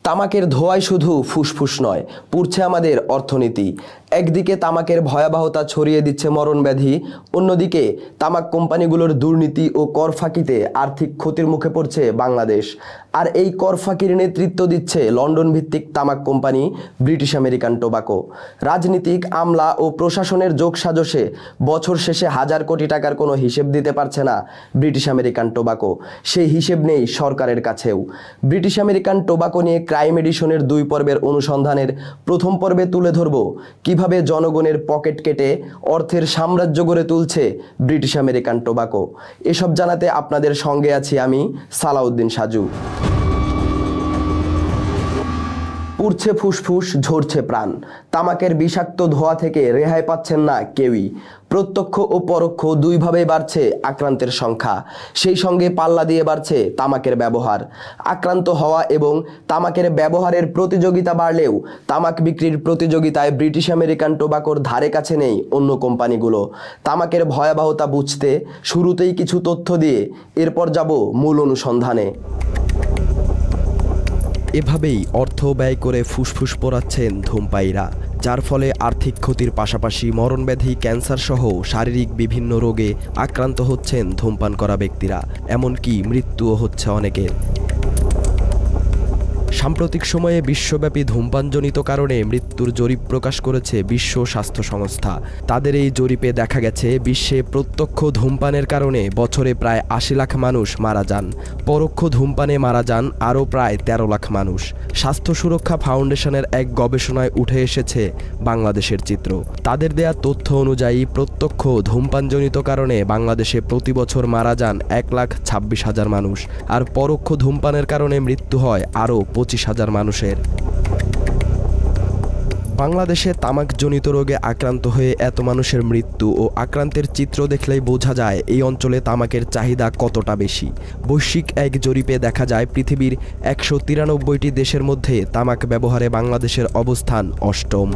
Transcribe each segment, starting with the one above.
তামাকের ধোঁয়ায় শুধু ফুসফুস নয়, পুড়ছে আমাদের অর্থনীতি। একদিকে তামাকের ভয়াবহতা ছড়িয়ে দিচ্ছে মরণব্যাধি, অন্যদিকে তামাক কোম্পানিগুলোর দুর্নীতি ও কর ফাঁকিতে আর্থিক ক্ষতির মুখে পড়ছে বাংলাদেশ। আর এই কর ফাঁকির নেতৃত্ব দিচ্ছে লন্ডন ভিত্তিক তামাক কোম্পানি ব্রিটিশ আমেরিকান টোবাকো। রাজনীতিক, আমলা ও প্রশাসনের যোগসাজশে বছর শেষে হাজার কোটি টাকার কোনো হিসেব দিতে পারছে না ব্রিটিশ আমেরিকান টোবাকো। সেই হিসেব নেই সরকারের কাছেও। ব্রিটিশ আমেরিকান টোবাকো নিয়ে ক্রাইম এডিশনের 2 পর্বের অনুসন্ধানের প্রথম পর্বে তুলে ধরব কিভাবে জনগণের পকেট কেটে অর্থের সাম্রাজ্য গড়ে তুলছে ব্রিটিশ আমেরিকান টোবাকো। এসব জানাতে আপনাদের সঙ্গে আছি আমি, সালাউদ্দিন সাজু। পুড়ছে ফুসফুস, ঝরছে প্রাণ। তামাকের বিষাক্ত ধোঁয়া থেকে রেহাই পাচ্ছেন না কেউই। প্রত্যক্ষ ও পরোক্ষ দুইভাবেই বাড়ছে আক্রান্তের সংখ্যা। সেই সঙ্গে পাল্লা দিয়ে বাড়ছে তামাকের ব্যবহার। আক্রান্ত হওয়া এবং তামাকের ব্যবহারের প্রতিযোগিতা বাড়লেও তামাক বিক্রির প্রতিযোগিতায় ব্রিটিশ আমেরিকান টোবাকোর ধারে কাছে নেই অন্য কোম্পানিগুলো। তামাকের ভয়াবহতা বুঝতে শুরুতেই কিছু তথ্য দিয়ে এরপর যাব মূল অনুসন্ধানে। এভাবেই অর্থ ব্যয় করে ফুসফুস পোড়াচ্ছেন ধূমপায়ীরা, যার ফলে আর্থিক ক্ষতির পাশাপাশি মরণব্যাধি, ক্যান্সার সহ শারীরিক বিভিন্ন রোগে আক্রান্ত হচ্ছেন ধূমপান করা ব্যক্তিরা, এমনকি মৃত্যুও হচ্ছে অনেকের। সাম্প্রতিক সময়ে বিশ্বব্যাপী ধূমপানজনিত কারণে মৃত্যুর জরিপ প্রকাশ করেছে বিশ্ব স্বাস্থ্য সংস্থা। তাদের এই জরিপে দেখা গেছে বিশ্বে প্রত্যক্ষ ধূমপানের কারণে বছরে প্রায় 80 লাখ মানুষ মারা যান। পরোক্ষ ধূমপানে মারা যান আরও প্রায় 13 লাখ মানুষ। স্বাস্থ্য সুরক্ষা ফাউন্ডেশনের এক গবেষণায় উঠে এসেছে বাংলাদেশের চিত্র। তাদের দেয়া তথ্য অনুযায়ী প্রত্যক্ষ ধূমপানজনিত কারণে বাংলাদেশে প্রতি বছর মারা যান 1,26,000 মানুষ, আর পরোক্ষ ধূমপানের কারণে মৃত্যু হয় আরও 25,000 মানুষের। বাংলাদেশে তামাকজনিত রোগে আক্রান্ত হয়ে এত মানুষের মৃত্যু ও আক্রান্তের চিত্র দেখলেই বোঝা যায় এই অঞ্চলে তামাকের চাহিদা কতটা বেশি। বৈশ্বিক এক জরিপে দেখা যায় পৃথিবীর 193টি দেশের মধ্যে তামাক ব্যবহারে বাংলাদেশের অবস্থান 8ম।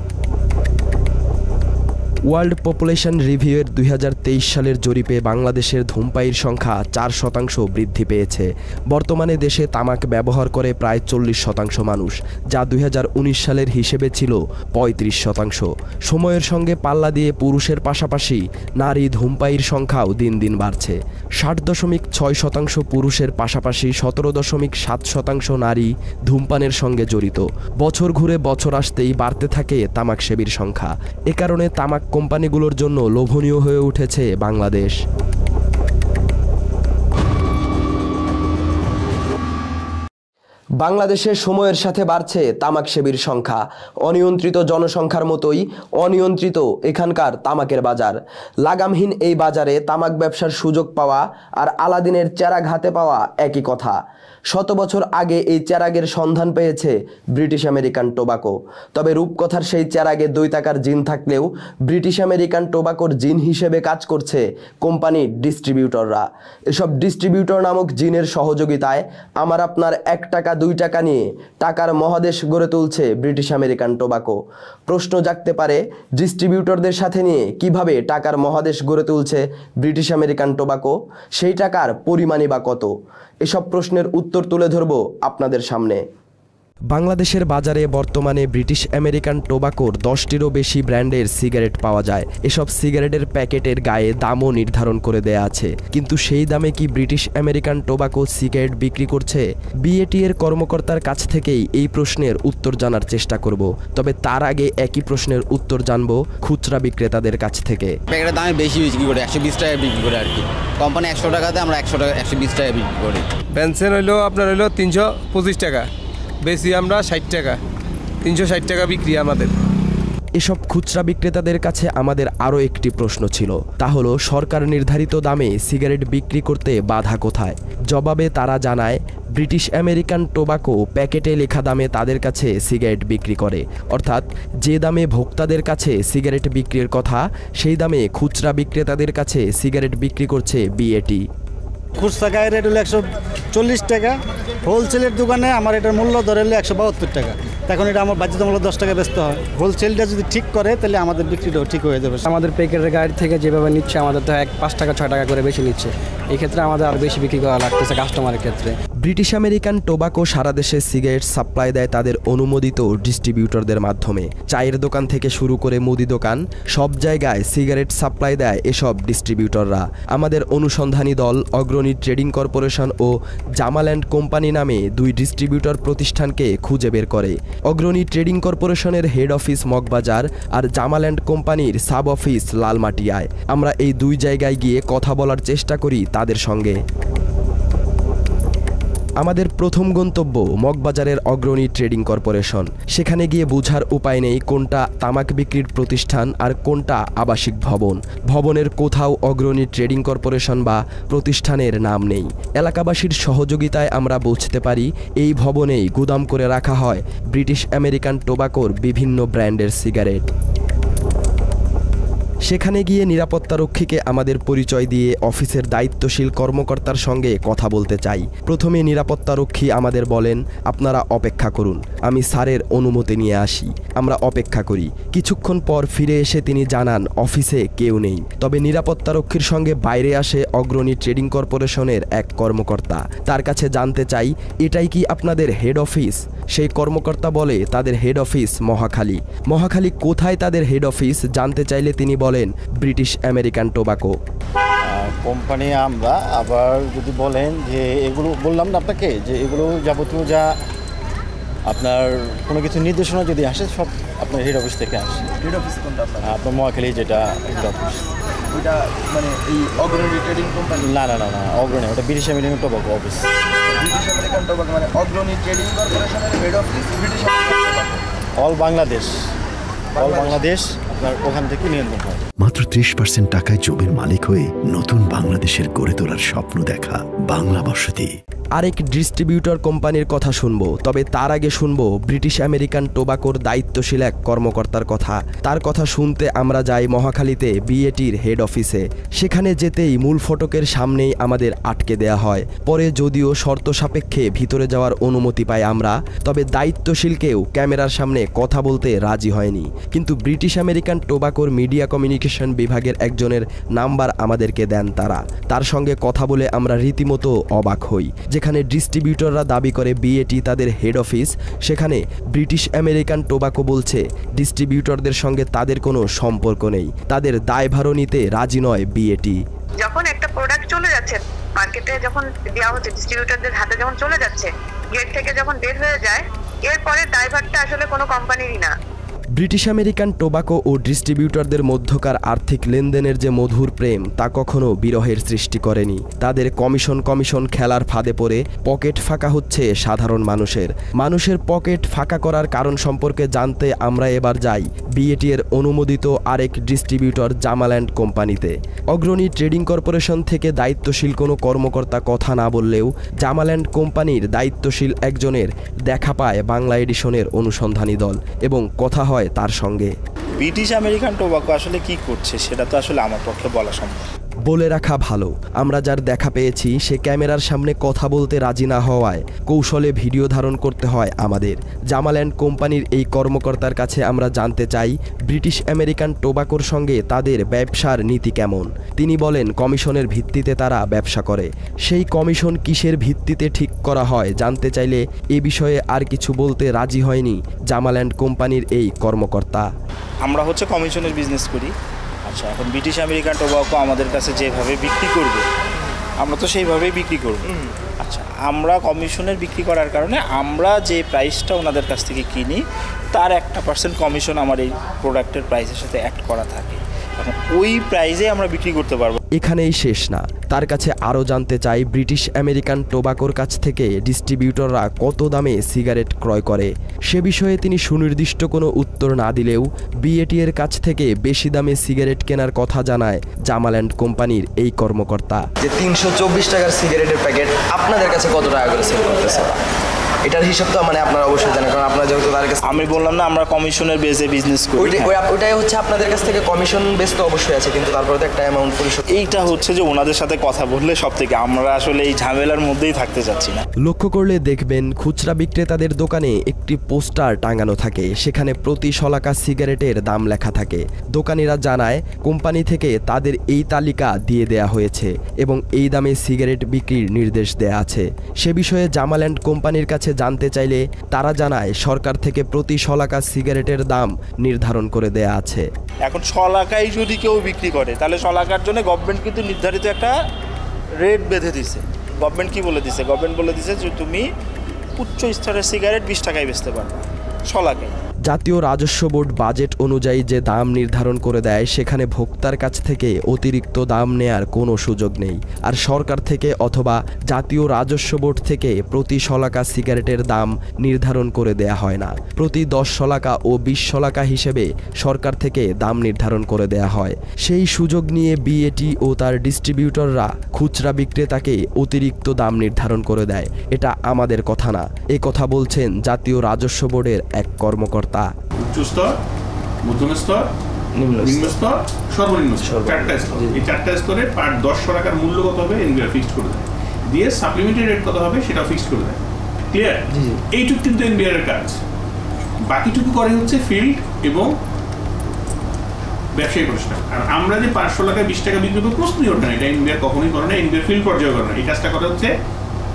ওয়ার্ল্ড পপুলেশন রিভিউয়ের 2023 সালের জরিপে বাংলাদেশের ধূমপায়ীর সংখ্যা 4% বৃদ্ধি পেয়েছে। বর্তমানে দেশে তামাক ব্যবহার করে প্রায় 40% মানুষ, যা 2019 সালের হিসেবে ছিল 35%। সময়ের সঙ্গে পাল্লা দিয়ে পুরুষের পাশাপাশি নারী ধূমপায়ীর সংখ্যাও দিন দিন বাড়ছে। 60.6% পুরুষের পাশাপাশি 17.7% নারী ধূমপানের সঙ্গে জড়িত। বছর ঘুরে বছর আসতেই বাড়তে থাকে তামাক সেবীর সংখ্যা। এ কারণে তামাক কোম্পানিগুলোর জন্য লোভনীয় হয়ে উঠেছে বাংলাদেশ। বাংলাদেশে সময়ের সাথে বাড়ছে তামাক সেবীর সংখ্যা। অনিয়ন্ত্রিত জনসংখ্যার মতোই অনিয়ন্ত্রিত এখানকার তামাকের বাজার। লাগামহীন এই বাজারে তামাক ব্যবসার সুযোগ পাওয়া আর আলাদিনের চেরাগ হাতে পাওয়া একই কথা। 100 বছর আগে এই চেরাগের সন্ধান পেয়েছে ব্রিটিশ আমেরিকান টোবাকো। তবে রূপকথার সেই চেরাগে 2 টাকার জিন থাকলেও ব্রিটিশ আমেরিকান টোবাকোর জিন হিসেবে কাজ করছে কোম্পানির ডিস্ট্রিবিউটররা। এসব ডিস্ট্রিবিউটর নামক জিনের সহযোগিতায় আমার আপনার 1 টাকা 2 টাকা নিয়ে টাকার মহাদেশ গড়ে তুলছে ব্রিটিশ আমেরিকান টোবাকো। প্রশ্ন জাগতে পারে, ডিস্ট্রিবিউটরদের সাথে নিয়ে কিভাবে টাকার মহাদেশ গড়ে তুলছে ব্রিটিশ আমেরিকান টোবাকো? সেই টাকার পরিমাণই বা কত? এসব প্রশ্নের উত্তর তুলে ধরব আপনাদের সামনে। বাংলাদেশের বাজারে বর্তমানে ব্রিটিশ আমেরিকান টোবাকোর 10টিরও বেশি ব্র্যান্ডের সিগারেট পাওয়া যায়। এসব সিগারেটের প্যাকেটের গায়ে দামও নির্ধারণ করে দেয়া আছে, কিন্তু সেই দামে কি ব্রিটিশ আমেরিকান টোবাকো সিগারেট বিক্রি করছে? বিএটি এর কর্মকর্তার কাছ থেকেই এই প্রশ্নের উত্তর জানার চেষ্টা করব। তবে তার আগে একই প্রশ্নের উত্তর জানব খুচরা বিক্রেতাদের কাছ থেকে। প্যাকেটের দামে বেশি বিক্রি করে 120 টাকা বিক্রি করে আর কি। কোম্পানি 100 টাকাতে আমরা 120 টাকা বিক্রি করি। পেনশন হইলো আপনার 325 টাকা, বেশি আমরা 60 টাকা, 360 টাকা বিক্রি আমাদের। এসব খুচরা বিক্রেতাদের কাছে আমাদের আরও একটি প্রশ্ন ছিল, তা হলো সরকার নির্ধারিত দামে সিগারেট বিক্রি করতে বাধা কোথায়? জবাবে তারা জানায়, ব্রিটিশ আমেরিকান টোবাকো প্যাকেটে লেখা দামে তাদের কাছে সিগারেট বিক্রি করে। অর্থাৎ যে দামে ভোক্তাদের কাছে সিগারেট বিক্রির কথা, সেই দামে খুচরা বিক্রেতাদের কাছে সিগারেট বিক্রি করছে বিএটি। খুচরা গায়ে রেট হলো 140 টাকা, হোলসেলের দোকানে আমার এটার মূল্য ধরে হলো 172 টাকা। এখন এটা আমার বাধ্যতামূলক 10 টাকা বেচতে হয়। হোলসেলটা যদি ঠিক করে তাহলে আমাদের বিক্রিটাও ঠিক হয়ে যাবে। আমাদের প্যাকেটের গাড়ি থেকে যেভাবে নিচ্ছে আমাদের তো 5 টাকা 6 টাকা করে বেশি নিচ্ছে। এই ক্ষেত্রে আমাদের আরও বেশি বিক্রি করা লাগতেছে কাস্টমারের ক্ষেত্রে। ব্রিটিশ আমেরিকান টোবাকো সারা দেশে সিগারেট সাপ্লাই দেয় তাদের অনুমোদিত ডিস্ট্রিবিউটরদের মাধ্যমে। চায়ের দোকান থেকে শুরু করে মুদি দোকান সব জায়গায় সিগারেট সাপ্লাই দেয় এসব ডিস্ট্রিবিউটররা। আমাদের অনুসন্ধানী দল অগ্রণী ট্রেডিং কর্পোরেশন ও জামাল অ্যান্ড কোম্পানি নামে 2 ডিস্ট্রিবিউটর প্রতিষ্ঠানকে খুঁজে বের করে। অগ্রণী ট্রেডিং কর্পোরেশনের হেড অফিস মগবাজার আর জামাল অ্যান্ড কোম্পানির সাব অফিস লালমাটিয়ায়। আমরা এই 2 জায়গায় গিয়ে কথা বলার চেষ্টা করি তাদের সঙ্গে। আমাদের প্রথম গন্তব্য মগবাজারের অগ্রণী ট্রেডিং কর্পোরেশন। সেখানে গিয়ে বোঝার উপায় নেই কোনটা তামাক বিক্রির প্রতিষ্ঠান আর কোনটা আবাসিক ভবন। ভবনের কোথাও অগ্রণী ট্রেডিং কর্পোরেশন বা প্রতিষ্ঠানের নাম নেই। এলাকাবাসীর সহযোগিতায় আমরা বুঝতে পারি এই ভবনেই গুদাম করে রাখা হয় ব্রিটিশ আমেরিকান টোবাকোর বিভিন্ন ব্র্যান্ডের সিগারেট। সেখানে গিয়ে নিরাপত্তারক্ষীকে আমাদের পরিচয় দিয়ে অফিসের দায়িত্বশীল কর্মকর্তার সঙ্গে কথা বলতে চাই। প্রথমে নিরাপত্তারক্ষী আমাদের বলেন, আপনারা অপেক্ষা করুন, আমি স্যারের অনুমতি নিয়ে আসি। আমরা অপেক্ষা করি। কিছুক্ষণ পর ফিরে এসে তিনি জানান অফিসে কেউ নেই। তবে নিরাপত্তারক্ষীর সঙ্গে বাইরে আসে অগ্রণী ট্রেডিং কর্পোরেশনের এক কর্মকর্তা। তার কাছে জানতে চাই, এটাই কি আপনাদের হেড অফিস? সেই কর্মকর্তা বলে তাদের হেড অফিস মহাখালী। মহাখালী কোথায় তাদের হেড অফিস জানতে চাইলে তিনি বলেন ব্রিটিশ আমেরিকান টোবাকো কোম্পানি। আমরা আবার যদি বলেন যে এগুলো বললাম না আপনাকে যে এগুলো যাবতীয় যা আপনার কোনো কিছু নির্দেশনা যদি আসে সব আপনার হেড অফিস থেকে আসে। হেড অফিস কোনটা আপনার মহাখালী যেটা হেড অফিস, ওটা মানে এই অগ্রণী ট্রেডিং কোম্পানি? না অগ্রণী, ওটা British American tobacco office. British American tobacco মানে অগ্রণী ট্রেডিং কর্পোরেশনের head office British American tobacco. All Bangladesh আপনার ওখান থেকে নিয়ন্ত্রণ হয়। মাত্র 30% টাকায় জমির মালিক হয়ে নতুন বাংলাদেশের গড়ে তোলার স্বপ্ন দেখা বাংলা বসতি। আরেক ডিস্ট্রিবিউটর কোম্পানির কথা শুনবো, তবে তার আগে শুনবো ব্রিটিশ আমেরিকান টোবাকোর দায়িত্বশীল এক কর্মকর্তার কথা। তার কথা শুনতে আমরা যাই মহাখালীতে বিএটির হেড অফিসে। সেখানে যেতেই মূল ফটকের সামনেই আমাদের আটকে দেয়া হয়। পরে যদিও শর্ত সাপেক্ষে ভিতরে যাওয়ার অনুমতি পাই আমরা, তবে দায়িত্বশীলকেও ক্যামেরার সামনে কথা বলতে রাজি হয়নি। কিন্তু ব্রিটিশ আমেরিকান টোবাকোর মিডিয়া কমিউনিকেশন বিভাগের একজনের নাম্বার আমাদেরকে দেন তারা। তার সঙ্গে কথা বলে আমরা রীতিমতো অবাক হই। যেখানে ডিস্ট্রিবিউটররা দাবি করে বিএটি তাদের হেড অফিস, সেখানে ব্রিটিশ আমেরিকান টোবাকো বলছে ডিস্ট্রিবিউটরদের সঙ্গে তাদের কোনো সম্পর্ক নেই, তাদের দায়ভারও নিতে রাজি নয় বিএটি। যখন একটা প্রোডাক্ট চলে যাচ্ছে মার্কেটে, যখন দেওয়া হচ্ছে ডিস্ট্রিবিউটরদের হাতে, যখন চলে যাচ্ছে গেট থেকে যখন বের হয়ে যায়, এরপরে ড্রাইভারটা আসলে কোনো কোম্পানিরই না। ব্রিটিশ আমেরিকান টোবাকো ও ডিস্ট্রিবিউটরদের মধ্যকার আর্থিক লেনদেনের যে মধুর প্রেম তা কখনো বিরহের সৃষ্টি করেনি। তাদের কমিশন খেলার ফাঁদে পড়ে পকেট ফাঁকা হচ্ছে সাধারণ মানুষের পকেট ফাঁকা করার কারণ সম্পর্কে জানতে আমরা এবার যাই বিএটি এর অনুমোদিত আরেক ডিস্ট্রিবিউটর জামাল অ্যান্ড কোম্পানিতে। অগ্রণী ট্রেডিং কর্পোরেশন থেকে দায়িত্বশীল কোনো কর্মকর্তা কথা না বললেও জামাল অ্যান্ড কোম্পানির দায়িত্বশীল একজনের দেখা পায় বাংলা এডিশনের অনুসন্ধানী দল এবং কথা হয় তার সঙ্গে। ব্রিটিশ আমেরিকান টোবাকো আসলে কি করছে সেটা তো আসলে আমার পক্ষে বলা সম্ভব। বলে রাখা ভালো, আমরা যার দেখা পেয়েছি সে ক্যামেরার সামনে কথা বলতে রাজি না হওয়ায় কৌশলে ভিডিও ধারণ করতে হয় আমাদের। জামাল অ্যান্ড কোম্পানির এই কর্মকর্তার কাছে আমরা জানতে চাই ব্রিটিশ আমেরিকান টোবাকোর সঙ্গে তাদের ব্যবসার নীতি কেমন। তিনি বলেন কমিশনের ভিত্তিতে তারা ব্যবসা করে। সেই কমিশন কিসের ভিত্তিতে ঠিক করা হয় জানতে চাইলে এ বিষয়ে আর কিছু বলতে রাজি হয়নি জামাল অ্যান্ড কোম্পানির এই কর্মকর্তা। আমরা হচ্ছে কমিশনের বিজনেস করি। আচ্ছা, এখন ব্রিটিশ আমেরিকান টোবাকো আমাদের কাছে যেভাবে বিক্রি করবে আমরা তো সেইভাবেই বিক্রি করব। আচ্ছা, আমরা কমিশনের বিক্রি করার কারণে আমরা যে প্রাইসটা ওনাদের কাছ থেকে কিনি তার 1% কমিশন আমার এই প্রোডাক্টের প্রাইসের সাথে অ্যাড করা থাকে। এখন ওই প্রাইসে আমরা বিক্রি করতে পারবো। এখানেই শেষ না, তার কাছে আরও জানতে চাই ব্রিটিশ আমেরিকান টোবাকোর কাছ থেকে ডিস্ট্রিবিউটররা কত দামে সিগারেট ক্রয় করে। সে বিষয়ে তিনি সুনির্দিষ্ট কোনো উত্তর না দিলেও বিএটি এর কাছ থেকে বেশি দামে সিগারেট কেনার কথা জানায় জামাল অ্যান্ড কোম্পানির এই কর্মকর্তা। যে 324 টাকার সিগারেটের প্যাকেট আপনাদের কাছে কত টাকা করে সেল করতেছে? এটার হিসাব তো মানে আপনারা অবশ্যই জানেন, কারণ আপনারা যেহেতু তার কাছে, আমি বললাম না আমরা কমিশনের বেসে বিজনেস করি। ওইটাই হচ্ছে আপনাদের কাছ থেকে কমিশন বেস তো অবশ্যই আছে, কিন্তু তারপরে তো একটা অ্যামাউন্ট পরিশোধ। এইটা হচ্ছে যে ওনাদের সাথে কথা বললে সব থেকে, আমরা আসলে এই ঝামেলার মধ্যেই থাকতে চাচ্ছি না। লক্ষ্য করলে দেখবেন খুচরা বিক্রেতাদের দোকানে একটি পোস্টার টাঙানো থাকে, সেখানে প্রতি শলাকা সিগারেটের দাম লেখা থাকে। দোকানিরা জানায় কোম্পানি থেকে তাদের এই তালিকা দিয়ে দেয়া হয়েছে এবং এই দামে সিগারেট বিক্রির নির্দেশ দেয়া আছে। সে বিষয়ে জামাল অ্যান্ড কোম্পানির কাছে জানতে চাইলে তারা জানায় সরকার থেকে প্রতি শলাকা সিগারেটের দাম নির্ধারণ করে দেয়া আছে। এখন শলাকায় যদি কেউ বিক্রি করে তাহলে শলাকার জন্য গভর্নমেন্ট কিন্তু নির্ধারিত একটা রেট বেঁধে দিছে। গভর্নমেন্ট কি বলে দিছে? গভর্নমেন্ট বলে দিছে যে তুমি উচ্চ স্তরের সিগারেট 20 টাকায় বেচতে পারবে শলাকায়। জাতীয় রাজস্ব বোর্ড বাজেট অনুযায়ী যে দাম নির্ধারণ করে দেয়, সেখানে ভোক্তার কাছ থেকে অতিরিক্ত দাম নেয়ার কোনো সুযোগ নেই। আর সরকার থেকে অথবা জাতীয় রাজস্ব বোর্ড থেকে প্রতি শলাকা সিগারেটের দাম নির্ধারণ করে দেয়া হয় না। প্রতি 10 শলাকা ও 20 শলাকা হিসেবে সরকার থেকে দাম নির্ধারণ করে দেয়া হয়। সেই সুযোগ নিয়ে বিএটি ও তার ডিস্ট্রিবিউটররা খুচরা বিক্রেতাকে অতিরিক্ত দাম নির্ধারণ করে দেয়। এটা আমাদের কথা না, এ কথা বলছেন জাতীয় রাজস্ব বোর্ডের এক কর্মকর্তা। উচ্চ স্তর, মধ্যম স্তর, নিম্ন স্তর, সর্বনিম্ন স্তর, 4টা স্তর। এই 4টা স্তরে পার 10 টাকার মূল্য কত হবে এনবিআর ফিক্সড করে দেয়, দিয়ে সাপ্লিমেন্টারি রেট কত হবে সেটা ফিক্সড করে দেয়। ক্লিয়ার? এইটুকু কিন্তু এনবিআর এর কাজ। বাকিটুকু করে হচ্ছে ফিল্ড এবং ব্যবসায়ী প্রতিষ্ঠান। আর আমরা যে 500 টাকা 20 টাকা বিক্রি করবো প্রশ্নই ওঠে না, এটা এনবিআর কখনোই করে না। এনবিআর ফিল্ড পর্যায়ে করে না, এই কাজটা করে হচ্ছে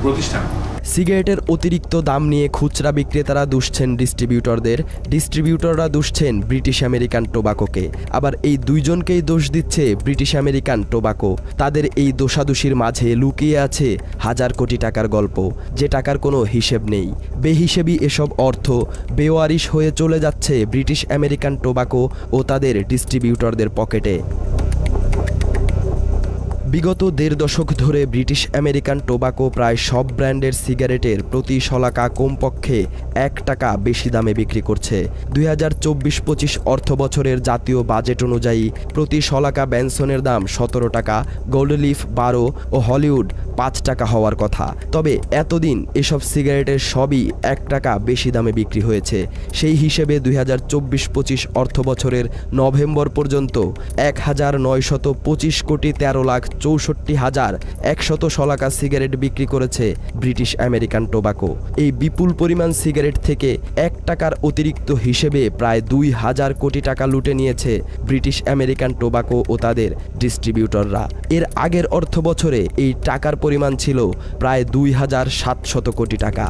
প্রতিষ্ঠান। সিগারেটের অতিরিক্ত দাম নিয়ে খুচরা বিক্রেতারা দুষছেন ডিস্ট্রিবিউটরদের, ডিস্ট্রিবিউটররা দুষছেন ব্রিটিশ আমেরিকান টোবাকোকে। আবার এই দুইজনকেই দোষ দিচ্ছে ব্রিটিশ আমেরিকান টোবাকো। তাদের এই দোষাদোষির মাঝে লুকিয়ে আছে হাজার কোটি টাকার গল্প, যে টাকার কোনো হিসেব নেই। বেহিসেবি এসব অর্থ বেওয়ারিশ হয়ে চলে যাচ্ছে ব্রিটিশ আমেরিকান টোবাকো ও তাদের ডিস্ট্রিবিউটরদের পকেটে। বিগত 1.5 দশক ধরে ব্রিটিশ আমেরিকান টোবাকো প্রায় সব ব্র্যান্ডের সিগারেটের প্রতি শলাকা কমপক্ষে 1 টাকা বেশি দামে বিক্রি করছে। 2024-25 অর্থ বছরের জাতীয় বাজেট অনুযায়ী প্রতি শলাকা বেনসনের দাম 17 টাকা, গোল্ডলিফ 12 ও হলিউড 5 টাকা হওয়ার কথা। তবে এতদিন এসব সিগারেটের সবই 1 টাকা বেশি দামে বিক্রি হয়েছে। সেই হিসেবে 2024-25 অর্থ বছরের নভেম্বর পর্যন্ত 1925 কোটি 13,64,100 শলাকা সিগারেট বিক্রি করেছে ব্রিটিশ আমেরিকান টোবাকো। এই বিপুল পরিমাণ সিগারেট থেকে 1 টাকার অতিরিক্ত হিসেবে প্রায় 2,000 কোটি টাকা লুটে নিয়েছে ব্রিটিশ আমেরিকান টোবাকো ও তাদের ডিস্ট্রিবিউটররা। এর আগের অর্থ বছরে এই টাকার পরিমাণ ছিল প্রায় 2,700 কোটি টাকা।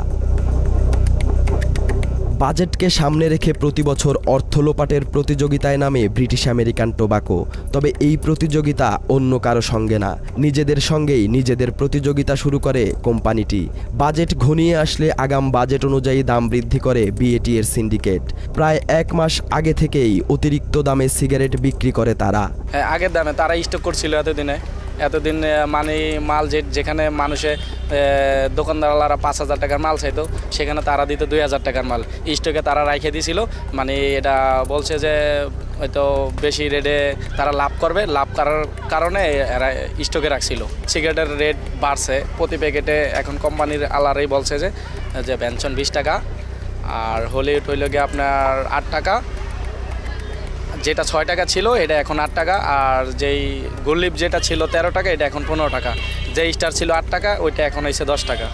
বাজেটকে সামনে রেখে প্রতি বছর অর্থ লোপাটের প্রতিযোগিতায় নামে ব্রিটিশ আমেরিকান টোবাকো। তবে এই প্রতিযোগিতা অন্য কারো সঙ্গে না, নিজেদের সঙ্গেই নিজেদের প্রতিযোগিতা শুরু করে কোম্পানিটি। বাজেট ঘনিয়ে আসলে আগাম বাজেট অনুযায়ী দাম বৃদ্ধি করে বিএটি এর সিন্ডিকেট। প্রায় 1 মাস আগে থেকেই অতিরিক্ত দামে সিগারেট বিক্রি করে তারা। আগের দামে তারা স্টক করছিল এতদিন মানে মাল যেখানে মানুষে দোকানদাররা 5,000 টাকার মাল চাইতো, সেখানে তারা দিত 2,000 টাকার মাল স্টকে তারা রাখে দিয়েছিল। মানে এটা বলছে যে হয়তো বেশি রেটে তারা লাভ করবে, লাভ করার কারণে এরা স্টকে রাখছিল। সিগারেটের রেট বাড়ছে প্রতি প্যাকেটে। এখন কোম্পানির আলারাই বলছে যে বেনসন 20 টাকা, আর হলিউড হইল গিয়ে আপনার 8 টাকা, যেটা 6 টাকা ছিল এটা এখন 8 টাকা, আর যেই গোল্ডলিফ যেটা ছিল 13 টাকা এটা এখন 15 টাকা, যে স্টার ছিল 8 টাকা ওইটা এখন হয়েছে 10 টাকা।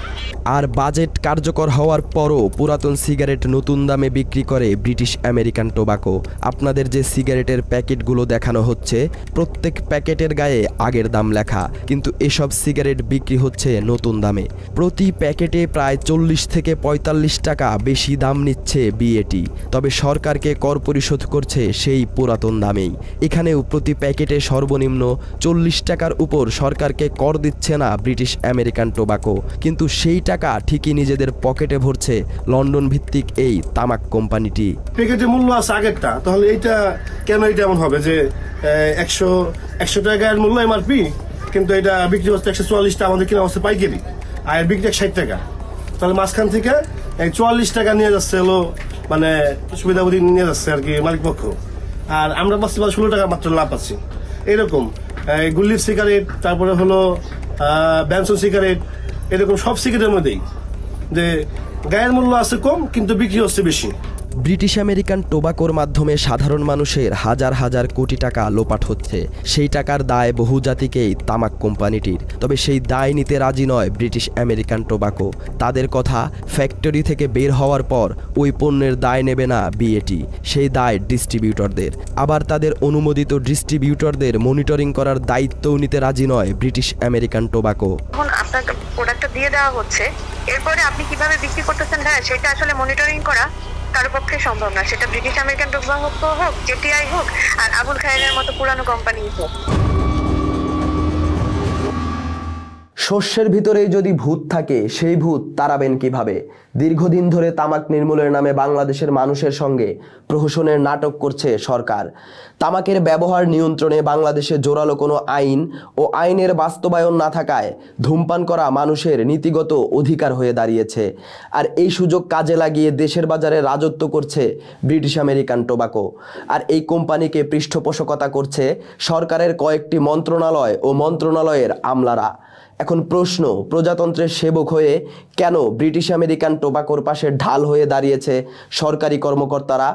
আর বাজেট কার্যকর হওয়ার পরও পুরাতন সিগারেট নতুন দামে বিক্রি করে ব্রিটিশ আমেরিকান টোবাকো। আপনাদের যে সিগারেটের প্যাকেটগুলো দেখানো হচ্ছে, প্রত্যেক প্যাকেটের গায়ে আগের দাম লেখা, কিন্তু এসব সিগারেট বিক্রি হচ্ছে নতুন দামে। প্রতি প্যাকেটে প্রায় 40 থেকে 45 টাকা বেশি দাম নিচ্ছে বিএটি। তবে সরকারকে কর পরিশোধ করছে সেই পুরাতন দামেই। এখানেও প্রতি প্যাকেটে সর্বনিম্ন 40 টাকার উপর সরকারকে কর দিচ্ছে না ব্রিটিশ আমেরিকান টোবাকো, কিন্তু সেই টাকা ঠিকই নিজেদের পকেটে ভরছে লন্ডন ভিত্তিক এই তামাক কোম্পানিটি। প্যাকেটের মূল্য আছে আগেরটা, তাহলে এইটা কেন এটা এমন হবে যে 100 টাকার মূল্য এমআরপি, কিন্তু এটা বিক্রি হচ্ছে 144 টাকা, আমাদের কিনা হচ্ছে পাইকারি, আর বিক্রি 60 টাকা। তাহলে মাঝখান থেকে 44 টাকা নিয়ে যাচ্ছে হলো মানে সুবিধাবধি নিয়ে যাচ্ছে আর কি মালিক পক্ষ, আর আমরা পাচ্ছি 16 টাকা মাত্র লাভ পাচ্ছি। এরকম গুল্লিফ সিগারেট, তারপরে হলো বেনসন সিগারেট, এরকম সব সিগারেটের মধ্যেই যে গায়ের মূল্য আছে কম কিন্তু বিক্রি হচ্ছে বেশি। ব্রিটিশ আমেরিকান টোবাকোর মাধ্যমে সাধারণ মানুষের হাজার হাজার কোটি টাকা লোপাট হচ্ছে। সেই টাকার দায় বহু জাতিকেই তামাক কোম্পানিটির। তবে সেই দায় নিতে রাজি নয় ব্রিটিশ আমেরিকান টোবাকো। তাদের কথা, ফ্যাক্টরি থেকে বের হওয়ার পর ওই পণ্যের দায় নেবে না বিএটি, সেই দায় ডিস্ট্রিবিউটরদের। আবার তাদের অনুমোদিত ডিস্ট্রিবিউটরদের মনিটরিং করার দায়িত্বও নিতে রাজি নয় ব্রিটিশ আমেরিকান টোবাকো। এখন আপনাকে প্রোডাক্টটা দিয়ে দেওয়া হচ্ছে, এরপরে আপনি কিভাবে বিক্রি করতেছেন সেটা আসলে মনিটরিং করা কারো পক্ষে সম্ভব না। সেটা ব্রিটিশ আমেরিকান টোবাকো হোক, জেটিআই হোক, আর আবুল খায়েরের মতো পুরানো কোম্পানি হোক। শস্যের ভিতরেই যদি ভূত থাকে, সেই ভূত তাড়াবেন কিভাবে? দীর্ঘদিন ধরে তামাক নির্মূলের নামে বাংলাদেশের মানুষের সঙ্গে প্রহসনের নাটক করছে সরকার। তামাকের ব্যবহার নিয়ন্ত্রণে বাংলাদেশে জোরালো কোনো আইন ও আইনের বাস্তবায়ন না থাকায় ধূমপান করা মানুষের নীতিগত অধিকার হয়ে দাঁড়িয়েছে। আর এই সুযোগ কাজে লাগিয়ে দেশের বাজারে রাজত্ব করছে ব্রিটিশ আমেরিকান টোবাকো। আর এই কোম্পানিকে পৃষ্ঠপোষকতা করছে সরকারের কয়েকটি মন্ত্রণালয় ও মন্ত্রণালয়ের আমলারা। এখন প্রশ্ন, প্রজাতন্ত্রের সেবক হয়ে কেন ব্রিটিশ আমেরিকান টোবাকোর পাশে ঢাল হয়ে দাঁড়িয়েছে সরকারি কর্মকর্তারা?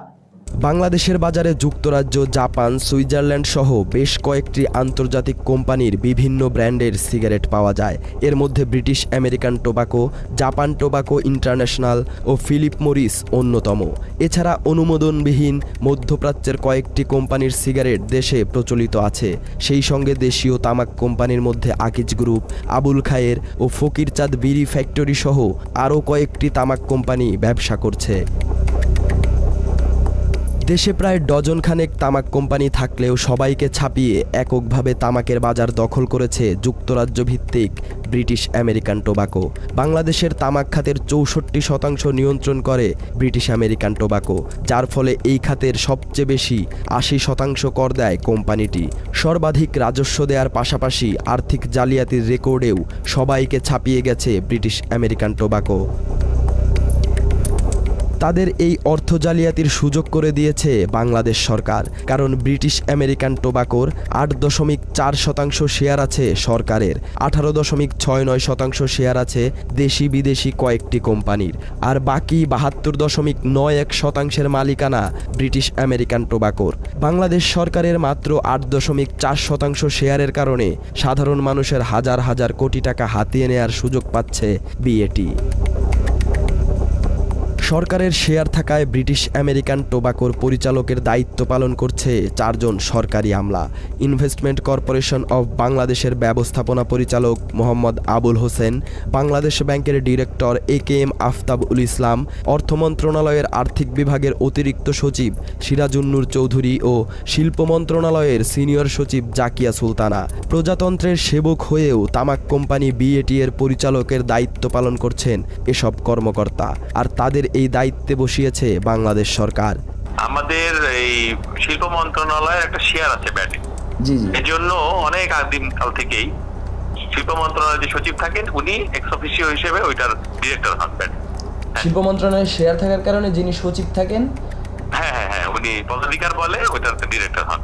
বাংলাদেশের বাজারে যুক্তরাজ্য, জাপান, সুইজারল্যান্ড সহ বেশ কয়েকটি আন্তর্জাতিক কোম্পানির বিভিন্ন ব্র্যান্ডের সিগারেট পাওয়া যায়। এর মধ্যে British American tobacco, Japan tobacco international ও ফিলিপ মরিস অন্যতম। এছাড়া অনুমোদনবিহীন মধ্যপ্রাচ্যের কয়েকটি কোম্পানির সিগারেট দেশে প্রচলিত আছে। সেই সঙ্গে দেশীয় তামাক কোম্পানির মধ্যে আকিজ গ্রুপ, আবুল খায়ের ও ফকিরচাঁদ বিড়ি ফ্যাক্টরি সহ আরও কয়েকটি তামাক কোম্পানি ব্যবসা করছে। দেশে প্রায় ডজন খানেক তামাক কোম্পানি থাকলেও সবাইকে ছাপিয়ে এককভাবে তামাকের বাজার দখল করেছে যুক্তরাজ্য ভিত্তিক ব্রিটিশ আমেরিকান টোবাকো। বাংলাদেশের তামাক খাতের 64% নিয়ন্ত্রণ করে ব্রিটিশ আমেরিকান টোবাকো, যার ফলে এই খাতের সবচেয়ে বেশি 80% কর দেয় কোম্পানিটি। সর্বাধিক রাজস্ব দেওয়ার পাশাপাশি আর্থিক জালিয়াতির রেকর্ডেও সবাইকে ছাপিয়ে গেছে ব্রিটিশ আমেরিকান টোবাকো। তাদের এই অর্থ জালিয়াতির সুযোগ করে দিয়েছে বাংলাদেশ সরকার, কারণ ব্রিটিশ আমেরিকান টোবাকোর 8.4% শেয়ার আছে সরকারের, 18.69% শেয়ার আছে দেশি বিদেশি কয়েকটি কোম্পানির, আর বাকি 72.91% মালিকানা ব্রিটিশ আমেরিকান টোবাকোর। বাংলাদেশ সরকারের মাত্র 8.4% শেয়ারের কারণে সাধারণ মানুষের হাজার হাজার কোটি টাকা হাতিয়ে নেয়ার সুযোগ পাচ্ছে বিএটি। সরকারের শেয়ার থাকায় ব্রিটিশ আমেরিকান টোবাকোর পরিচালকের দায়িত্ব পালন করছে 4 জন সরকারি আমলা। ইনভেস্টমেন্ট কর্পোরেশন অব বাংলাদেশের ব্যবস্থাপনা পরিচালক মোহাম্মদ আবুল হোসেন, বাংলাদেশ ব্যাংকের ডিরেক্টর AKM আফতাবুল ইসলাম, অর্থ মন্ত্রণালয়ের আর্থিক বিভাগের অতিরিক্ত সচিব সিরাজুন্নুর চৌধুরী ও শিল্প মন্ত্রণালয়ের সিনিয়র সচিব জাকিয়া সুলতানা। প্রজাতন্ত্রের সেবক হয়েও তামাক কোম্পানি বিএটি এর পরিচালকের দায়িত্ব পালন করছেন এসব কর্মকর্তা, আর তাদের এই দায়িত্বে বসিয়েছে বাংলাদেশ সরকার। আমাদের এই শিল্প মন্ত্রণালয়ের একটা শেয়ার আছে ব্যাটে, এজন্য অনেক আদিম কাল থেকেই শিল্প মন্ত্রণালয়ের যে সচিব থাকেন উনি এক্স অফিসিও হিসেবে ওইটার ডিরেক্টর হন। শিল্প মন্ত্রণালয়ের শেয়ার থাকার কারণে যিনি সচিব থাকেন, হ্যাঁ উনি পদাধিকার বলে ওইটার ডিরেক্টর হন।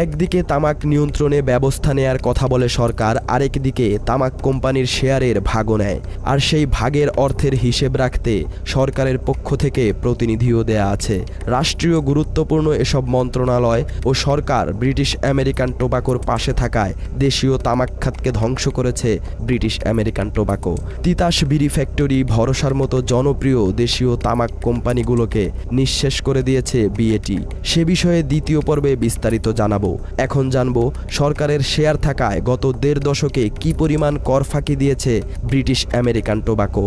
একদিকে তামাক নিয়ন্ত্রণে ব্যবস্থা নেয়ার কথা বলে সরকার, আরেকদিকে তামাক কোম্পানির শেয়ারের ভাগও নেয়, আর সেই ভাগের অর্থের হিসেব রাখতে সরকারের পক্ষ থেকে প্রতিনিধিও দেয়া আছে। রাষ্ট্রীয় গুরুত্বপূর্ণ এসব মন্ত্রণালয় ও সরকার ব্রিটিশ আমেরিকান টোবাকোর পাশে থাকায় দেশীয় তামাক খাতকে ধ্বংস করেছে ব্রিটিশ আমেরিকান টোবাকো। তিতাস বিড়ি ফ্যাক্টরি, ভরসার মতো জনপ্রিয় দেশীয় তামাক কোম্পানিগুলোকে নিঃশেষ করে দিয়েছে বিএটি। সে বিষয়ে দ্বিতীয় পর্বে বিস্তারিত জানাবো। এখন জানবো সরকারের শেয়ার থাকায় গত 1.5 দশকে কি পরিমাণ কর ফাঁকি দিয়েছে ব্রিটিশ আমেরিকান টোবাকো।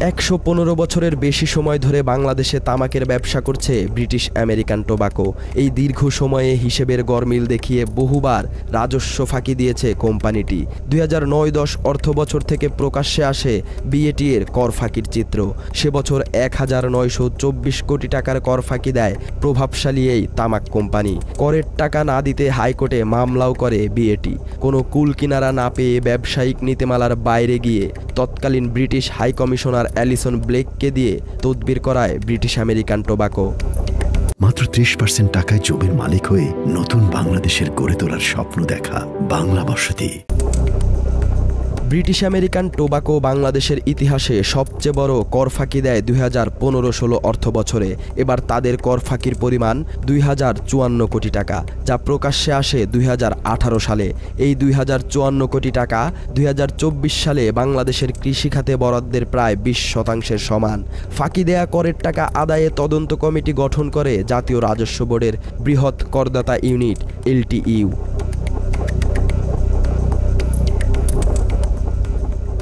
115 বছরের বেশি সময় ধরে বাংলাদেশে তামাকের ব্যবসা করছে ব্রিটিশ আমেরিকান টোবাকো। এই দীর্ঘ সময়ে হিসেবের গরমিল দেখিয়ে বহুবার রাজস্ব ফাঁকি দিয়েছে কোম্পানিটি। 2009-10 অর্থ বছর থেকে প্রকাশ্যে আসে বিএটি এর কর ফাঁকির চিত্র। সে বছর 1924 কোটি টাকার কর ফাঁকি দেয় প্রভাবশালী এই তামাক কোম্পানি। করের টাকা না দিতে হাইকোর্টে মামলাও করে বিএটি। কোনো কুল কিনারা না পেয়ে ব্যবসায়িক নীতিমালার বাইরে গিয়ে তৎকালীন ব্রিটিশ হাই কমিশনার অ্যালিসন ব্লেককে দিয়ে তদবির করায় ব্রিটিশ আমেরিকান টোবাকো। মাত্র 30% টাকায় জমির মালিক হয়ে নতুন বাংলাদেশের গড়ে তোলার স্বপ্ন দেখা বাংলা বসতি। ব্রিটিশ আমেরিকান টোবাকো বাংলাদেশের ইতিহাসে সবচেয়ে বড় কর ফাঁকি দেয় 2015-16 অর্থ বছরে। এবার তাদের কর ফাঁকির পরিমাণ 2054 কোটি টাকা, যা প্রকাশ্যে আসে 2018 সালে। এই 2054 কোটি টাকা 2024 সালে বাংলাদেশের কৃষিখাতে বরাদ্দের প্রায় 20% সমান। ফাঁকি দেয়া করের টাকা আদায়ে তদন্ত কমিটি গঠন করে জাতীয় রাজস্ব বোর্ডের বৃহৎ করদাতা ইউনিট LTU।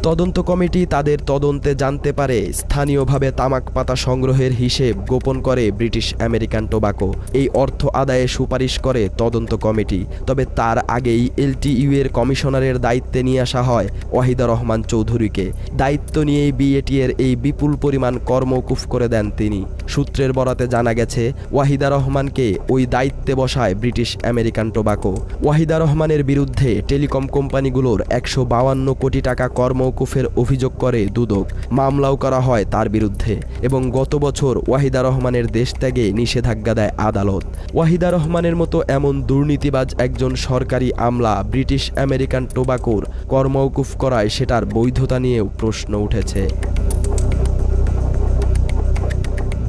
তদন্ত কমিটি তাদের তদন্তে জানতে পারে স্থানীয়ভাবে তামাক পাতা সংগ্রহের হিসেব গোপন করে ব্রিটিশ আমেরিকান টোবাকো। এই অর্থ আদায়ে সুপারিশ করে তদন্ত কমিটি। তবে তার আগেই LTU এর কমিশনারের দায়িত্বে নিয়ে আসা হয় ওয়াহিদা রহমান চৌধুরীকে। দায়িত্ব নিয়েই BAT এর এই বিপুল পরিমাণ কর মওকুফ করে দেন তিনি। সূত্রের বরাতে জানা গেছে ওয়াহিদা রহমানকে ওই দায়িত্বে বসায় ব্রিটিশ আমেরিকান টোবাকো। ওয়াহিদা রহমানের বিরুদ্ধে টেলিকম কোম্পানিগুলোর 152 কোটি টাকা কর মওকুফের অভিযোগ করে দুদক। মামলাও করা হয় তার বিরুদ্ধে এবং গত বছর ওয়াহিদা রহমানের দেশ ত্যাগে নিষেধাজ্ঞা দেয় আদালত। ওয়াহিদা রহমানের মতো এমন দুর্নীতিবাজ একজন সরকারি আমলা ব্রিটিশ আমেরিকান টোবাকোর কর মওকুফ করায় সেটার বৈধতা নিয়েও প্রশ্ন উঠেছে।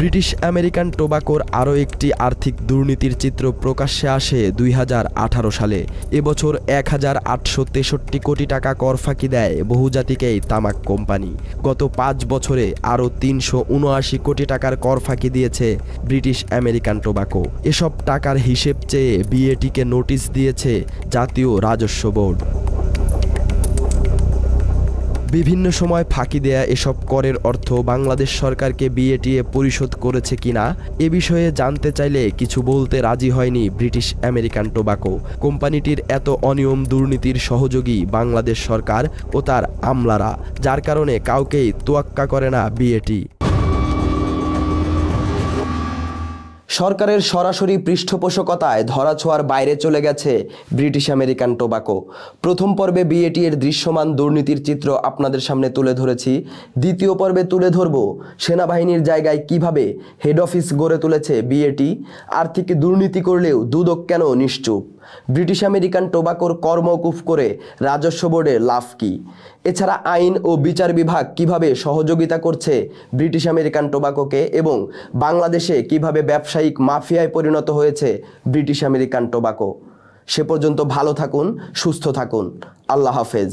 ব্রিটিশ আমেরিকান টোবাকোর আরও একটি আর্থিক দুর্নীতির চিত্র প্রকাশ্যে আসে 2018 সালে। এবছর 1863 কোটি টাকা কর ফাঁকি দেয় বহুজাতিক এই তামাক কোম্পানি। গত 5 বছরে আরও 379 কোটি টাকার কর ফাঁকি দিয়েছে ব্রিটিশ আমেরিকান টোবাকো। এসব টাকার হিসেব চেয়ে BAT-কে নোটিশ দিয়েছে জাতীয় রাজস্ব বোর্ড। বিভিন্ন সময় ফাঁকি দেয়া এসব করের অর্থ বাংলাদেশ সরকারকে BAT পরিশোধ করেছে কিনা এ বিষয়ে জানতে চাইলে কিছু বলতে রাজি হয়নি ব্রিটিশ আমেরিকান টোবাকো। কোম্পানিটির এত অনিয়ম দুর্নীতির সহযোগী বাংলাদেশ সরকার ও তার আমলারা, যার কারণে কাউকেই তোয়াক্কা করে না BAT। সরকারের সরাসরি পৃষ্ঠপোষকতায় ধরাছোঁয়ার বাইরে চলে গেছে ব্রিটিশ আমেরিকান টোবাকো। প্রথম পর্বে BAT এর দৃশ্যমান দুর্নীতির চিত্র আপনাদের সামনে তুলে ধরেছি। দ্বিতীয় পর্বে তুলে ধরব সেনাবাহিনীর জায়গায় কিভাবে হেড অফিস গড়ে তুলেছে BAT। আর্থিক দুর্নীতি করলেও দুদক কেন নিশ্চুপ? ব্রিটিশ আমেরিকান টোবাকোর কর মওকুফ করে রাজস্ব বোর্ডের লাভ কি? এছাড়া আইন ও বিচার বিভাগ কিভাবে সহযোগিতা করছে ব্রিটিশ আমেরিকান টোবাকোকে এবং বাংলাদেশে কিভাবে ব্যবসায়িক মাফিয়ায় পরিণত হয়েছে ব্রিটিশ আমেরিকান টোবাকো। সে পর্যন্ত ভালো থাকুন, সুস্থ থাকুন। আল্লাহ হাফেজ।